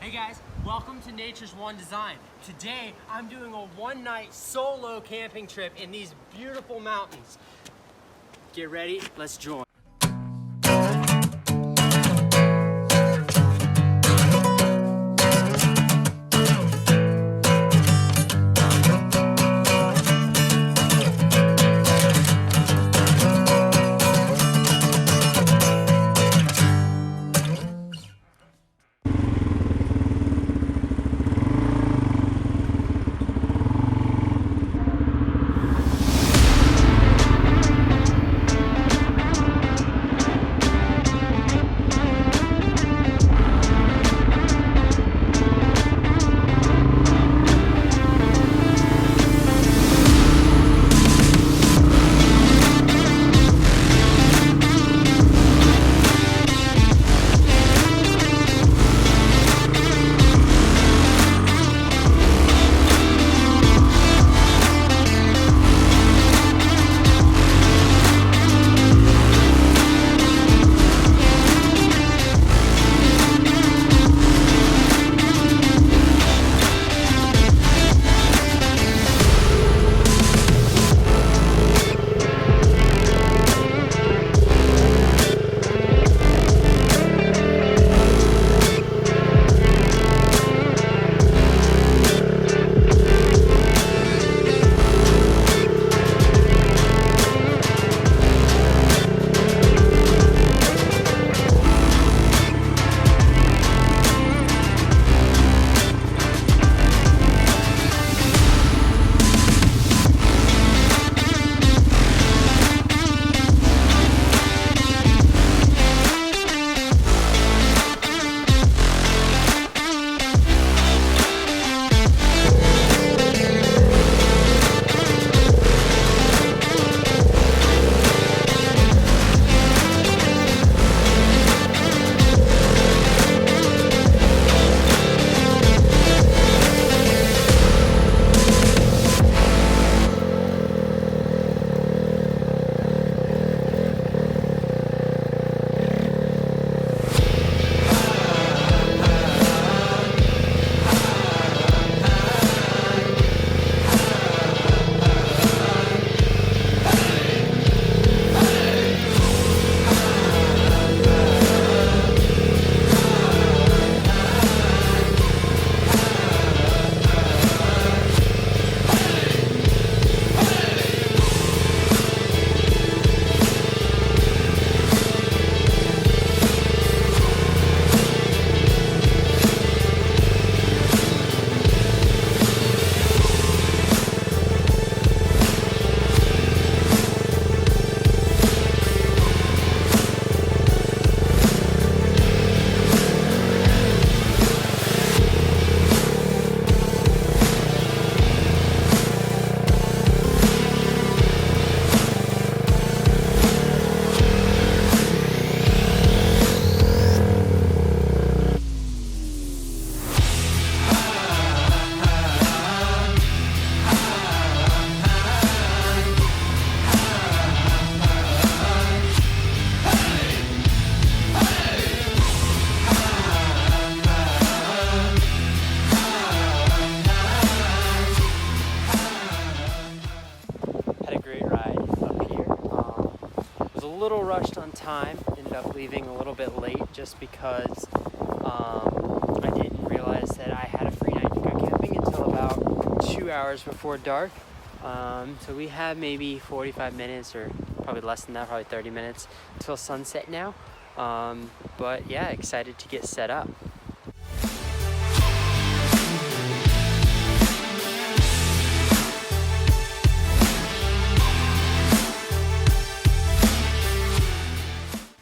Hey guys, welcome to Nature's One Design. Today, I'm doing a one-night solo camping trip in these beautiful mountains. Get ready, let's join. A little rushed on time, ended up leaving a little bit late just because I didn't realize that I had a free night to go camping until about 2 hours before dark. So we have maybe 45 minutes or probably less than that, probably 30 minutes until sunset now. But yeah, excited to get set up.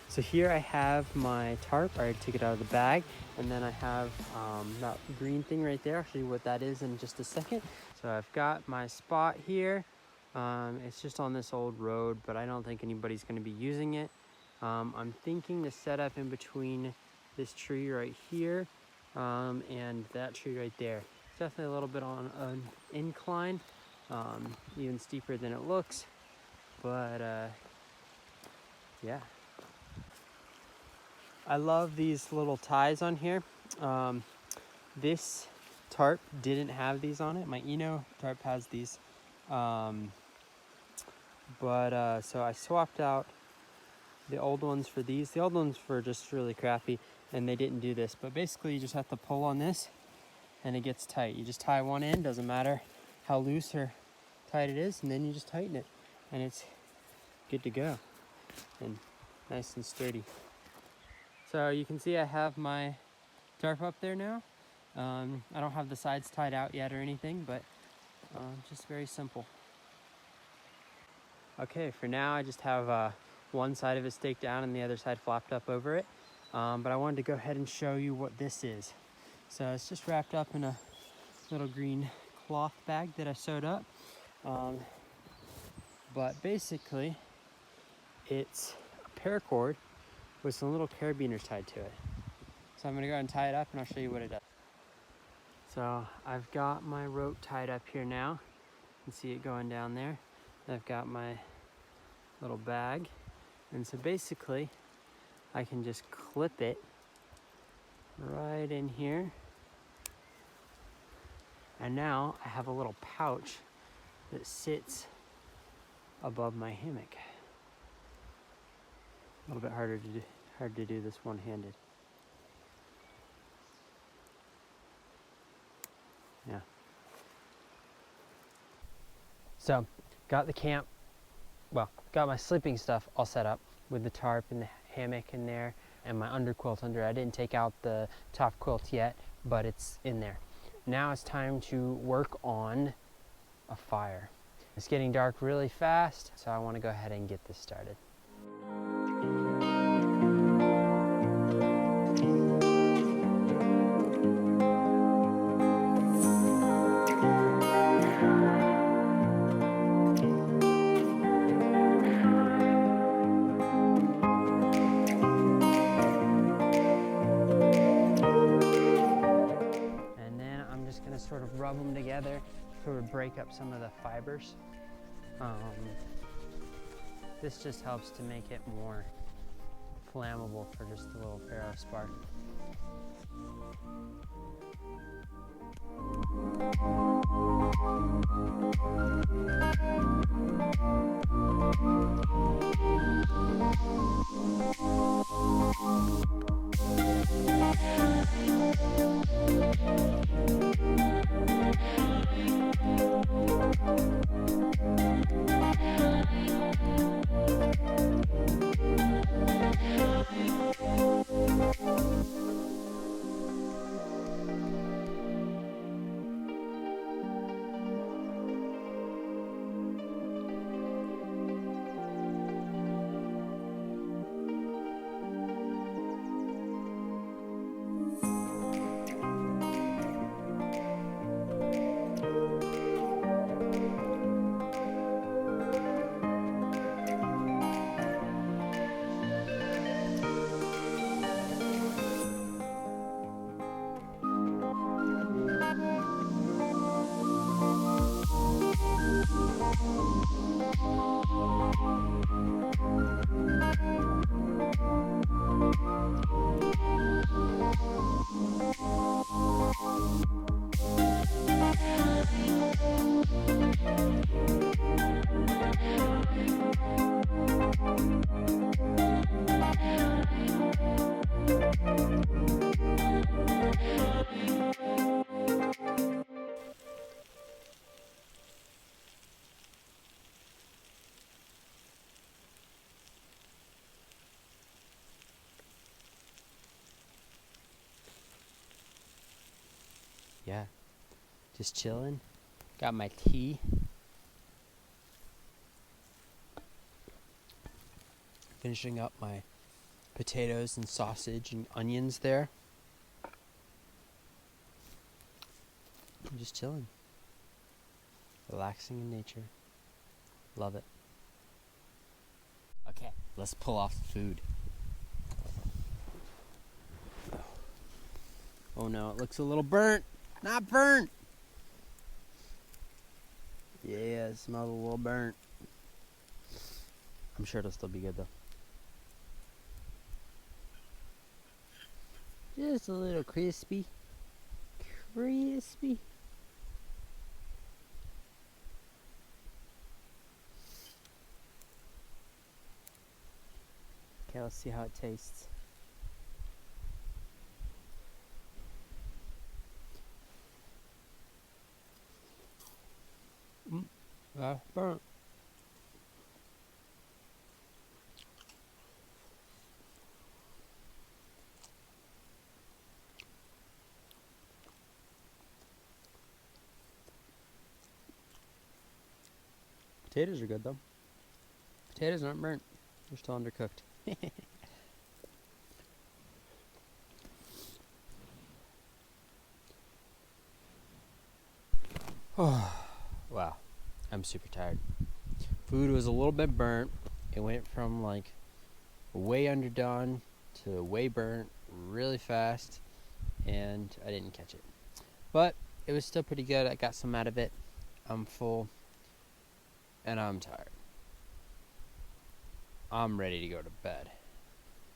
So here I have my tarp. I already took it out of the bag, and then I have that green thing right there. I'll show you what that is in just a second. So I've got my spot here. It's just on this old road, but I don't think anybody's going to be using it. I'm thinking to set up in between this tree right here and that tree right there. It's definitely a little bit on an incline, even steeper than it looks, but yeah. I love these little ties on here. This tarp didn't have these on it. My Eno tarp has these. So I swapped out the old ones for these. The old ones were just really crappy and they didn't do this. But basically you just have to pull on this and it gets tight. You just tie one end, doesn't matter how loose or tight it is, and then you just tighten it and it's good to go and nice and sturdy. So you can see I have my tarp up there now. I don't have the sides tied out yet or anything, but just very simple. Okay, for now I just have one side of it staked down and the other side flopped up over it. But I wanted to go ahead and show you what this is. So it's just wrapped up in a little green cloth bag that I sewed up. But basically, it's a paracord with some little carabiners tied to it. So I'm gonna go ahead and tie it up and I'll show you what it does. So I've got my rope tied up here now. You can see it going down there. I've got my little bag. And so basically, I can just clip it right in here. And now I have a little pouch that sits above my hammock. A little bit hard to do this one-handed. Yeah. So, got got my sleeping stuff all set up with the tarp and the hammock in there and my underquilt under. I didn't take out the top quilt yet, but it's in there. Now it's time to work on a fire. It's getting dark really fast, so I want to go ahead and get this started. Sort of rub them together, sort of break up some of the fibers. This just helps to make it more flammable for just a little ferro spark. Yeah, just chilling. Got my tea. Finishing up my potatoes and sausage and onions there. I'm just chilling. Relaxing in nature. Love it. Okay, let's pull off the food. Oh no, it looks a little burnt. Not burnt! Yeah, it smells a little burnt. I'm sure it'll still be good though. Just a little crispy. Crispy. Okay, let's see how it tastes. That's burnt. Potatoes are good though. Potatoes aren't burnt. They're still undercooked. Oh, wow. I'm super tired. Food was a little bit burnt. It went from like way underdone to way burnt really fast, and I didn't catch it. But it was still pretty good. I got some out of it. I'm full and I'm tired. I'm ready to go to bed.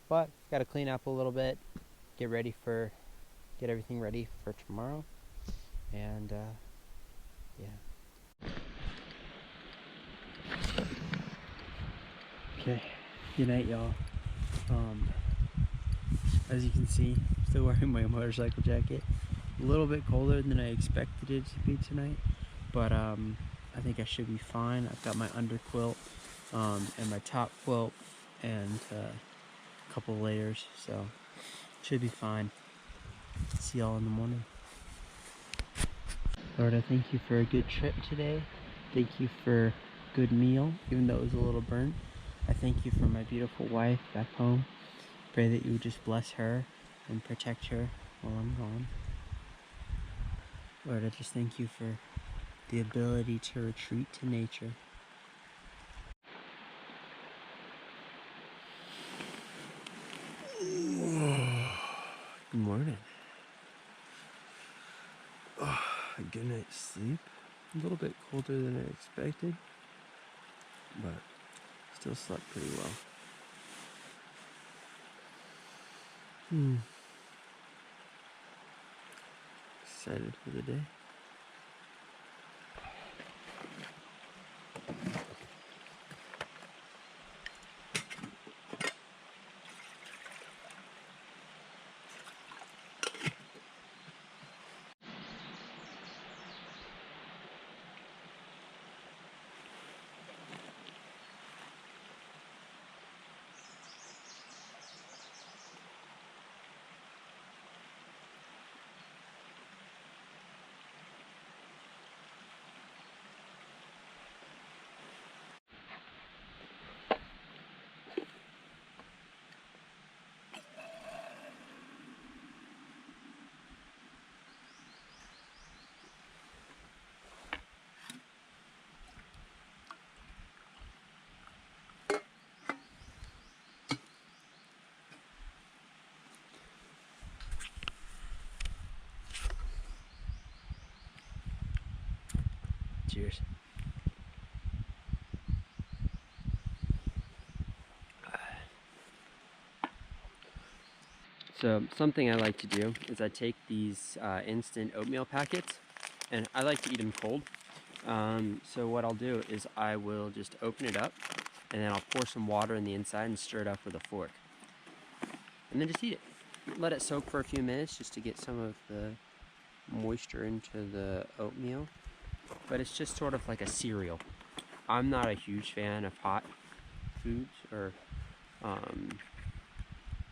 But got to clean up a little bit, get everything ready for tomorrow, and yeah. Okay, good night, y'all. As you can see, I'm still wearing my motorcycle jacket. A little bit colder than I expected it to be tonight, but I think I should be fine. I've got my under quilt and my top quilt and a couple layers, so should be fine. See y'all in the morning. Lord, I thank you for a good trip today. Thank you for a good meal, even though it was a little burnt. I thank you for my beautiful wife back home. Pray that you would just bless her and protect her while I'm gone. Lord, I just thank you for the ability to retreat to nature. Good morning. Oh, a good night's sleep. A little bit colder than I expected, but still slept pretty well. Excited for the day. Cheers. So something I like to do is I take these instant oatmeal packets, and I like to eat them cold. So what I'll do is I will just open it up, and then I'll pour some water in the inside and stir it up with a fork. And then just eat it. Let it soak for a few minutes just to get some of the moisture into the oatmeal. But it's just sort of like a cereal. I'm not a huge fan of hot foods or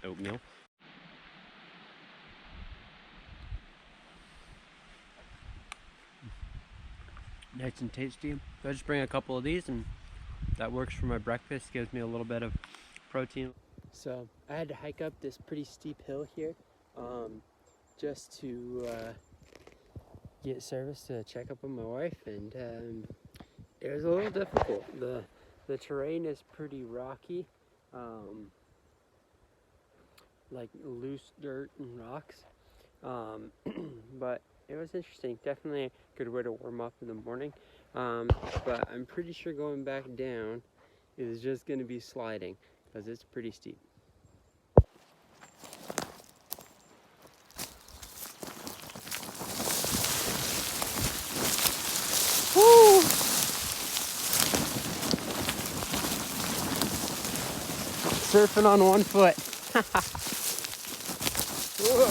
oatmeal. Nice and tasty. So I just bring a couple of these, and that works for my breakfast. Gives me a little bit of protein. So I had to hike up this pretty steep hill here just to get service to check up on my wife, and it was a little difficult. The terrain is pretty rocky, like loose dirt and rocks, but it was interesting. Definitely a good way to warm up in the morning, but I'm pretty sure going back down is just going to be sliding because it's pretty steep. surfing on one foot. Whoa.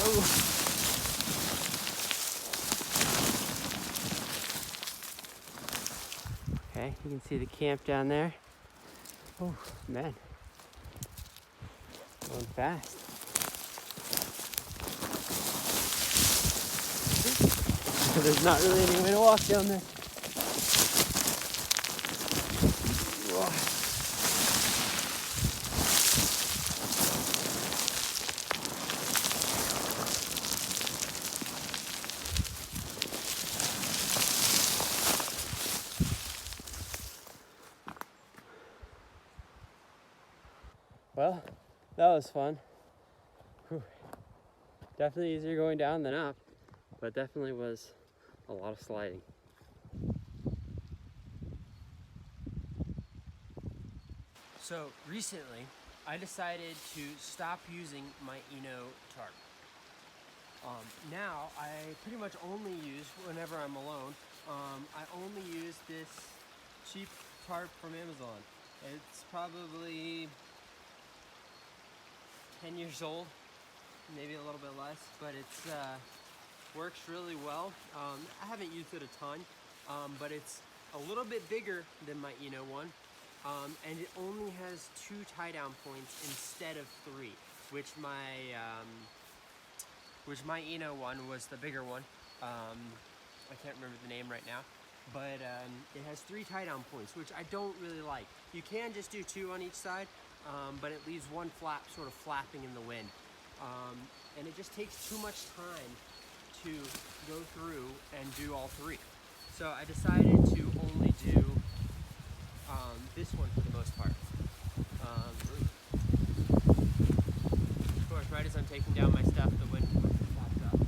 Okay, you can see the camp down there. Oh, man. Going fast. There's not really any way to walk down there. Whoa. Well, that was fun. Whew. Definitely easier going down than up, but definitely was a lot of sliding. So recently, I decided to stop using my tarp. Now I pretty much only use, whenever I'm alone, I only use this cheap tarp from Amazon. It's probably 10 years old, maybe a little bit less, but it's works really well. I haven't used it a ton, but it's a little bit bigger than my one, and it only has 2 tie-down points instead of 3, which my one was the bigger one. I can't remember the name right now, but it has 3 tie-down points, which I don't really like. You can just do 2 on each side, but it leaves one flap sort of flapping in the wind, and it just takes too much time to go through and do all 3. So I decided to only do this one for the most part. Of course, right as I'm taking down my stuff, the wind pops up.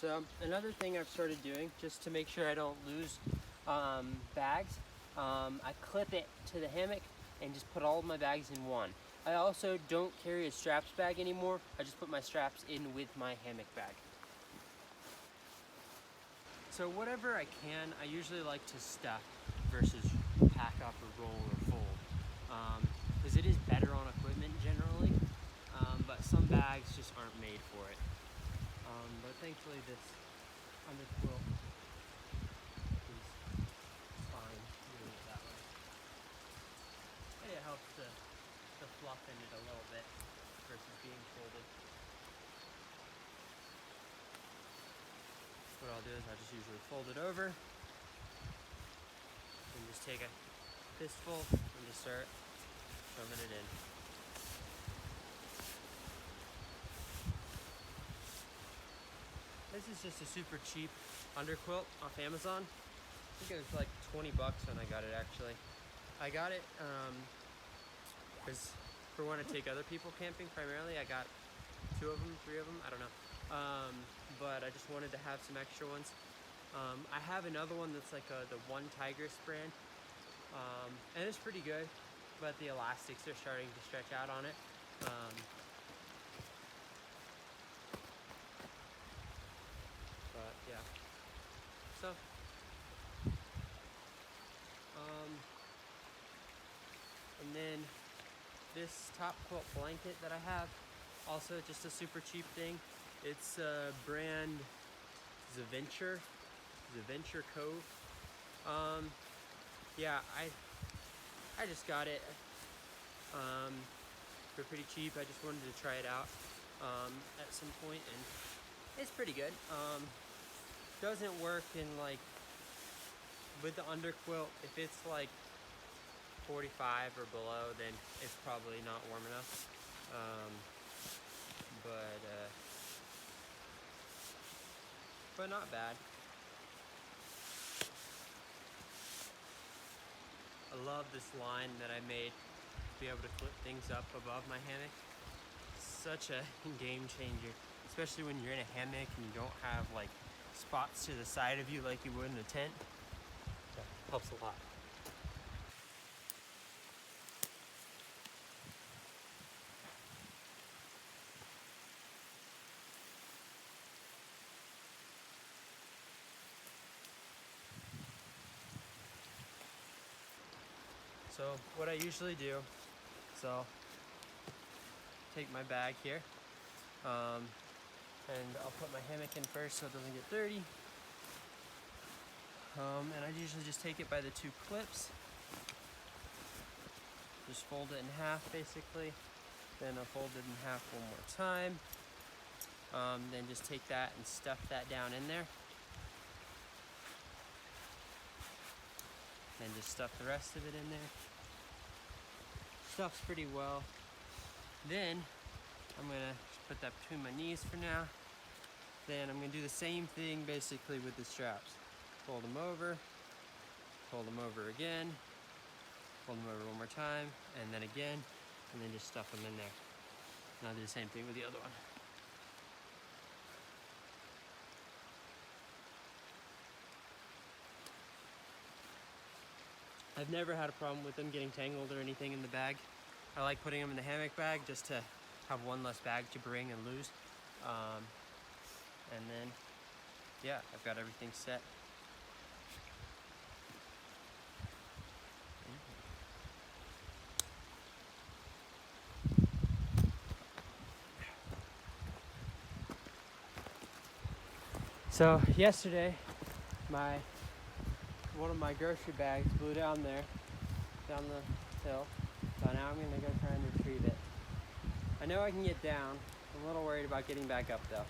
So another thing I've started doing, just to make sure I don't lose bags, I clip it to the hammock and just put all of my bags in one. I also don't carry a straps bag anymore. I just put my straps in with my hammock bag. So whatever I can, I usually like to stuff versus pack up or roll or fold, because it is better on equipment generally, but some bags just aren't made for it. But thankfully this underquilt is fine doing it that way. And it helps the fluff in it a little bit versus being folded. What I'll do is I just usually fold it over and just take a fistful and just start shoving it in. This is just a super cheap underquilt off Amazon. I think it was like 20 bucks when I got it actually. I got it because for when I take other people camping primarily. I got 2 of them, 3 of them, I don't know. But I just wanted to have some extra ones. I have another one that's like the One Tigress brand, and it's pretty good, but the elastics are starting to stretch out on it. But yeah, so and then this top quilt blanket that I have, also just a super cheap thing. It's brand Zaventure Cove. Yeah, I just got it for pretty cheap. I just wanted to try it out at some point, and it's pretty good. Doesn't work in like with the underquilt. If it's like 45 or below, then it's probably not warm enough. But not bad. I love this line that I made to be able to clip things up above my hammock. Such a game changer, especially when you're in a hammock and you don't have like spots to the side of you like you would in a tent. That helps a lot. So what I usually do, so take my bag here, and I'll put my hammock in first so it doesn't get dirty. And I usually just take it by the two clips, just fold it in half basically, then I'll fold it in half one more time, then just take that and stuff that down in there, then just stuff the rest of it in there. Stuffs pretty well. Then I'm gonna just put that between my knees for now. Then I'm gonna do the same thing basically with the straps. Fold them over again, fold them over one more time, and then again, and then just stuff them in there. And I'll do the same thing with the other one. I've never had a problem with them getting tangled or anything in the bag. I like putting them in the hammock bag just to have one less bag to bring and lose. And then, yeah, I've got everything set. So yesterday, one of my grocery bags blew down there, down the hill. So now I'm gonna go try and retrieve it. I know I can get down. I'm a little worried about getting back up though.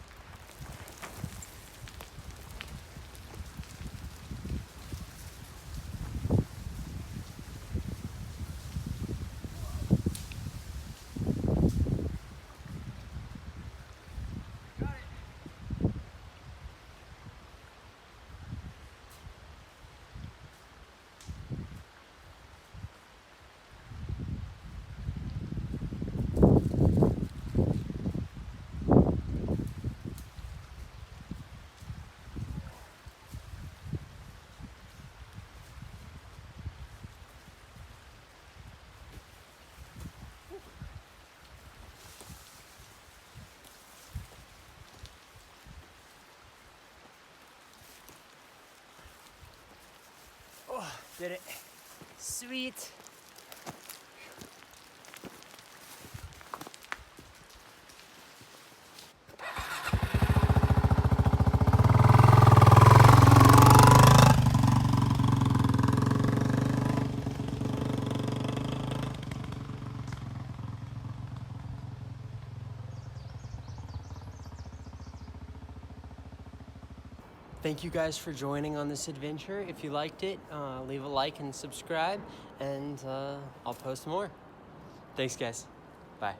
Oh, did it. Sweet. Thank you guys for joining on this adventure. If you liked it, leave a like and subscribe, and I'll post more. Thanks, guys. Bye.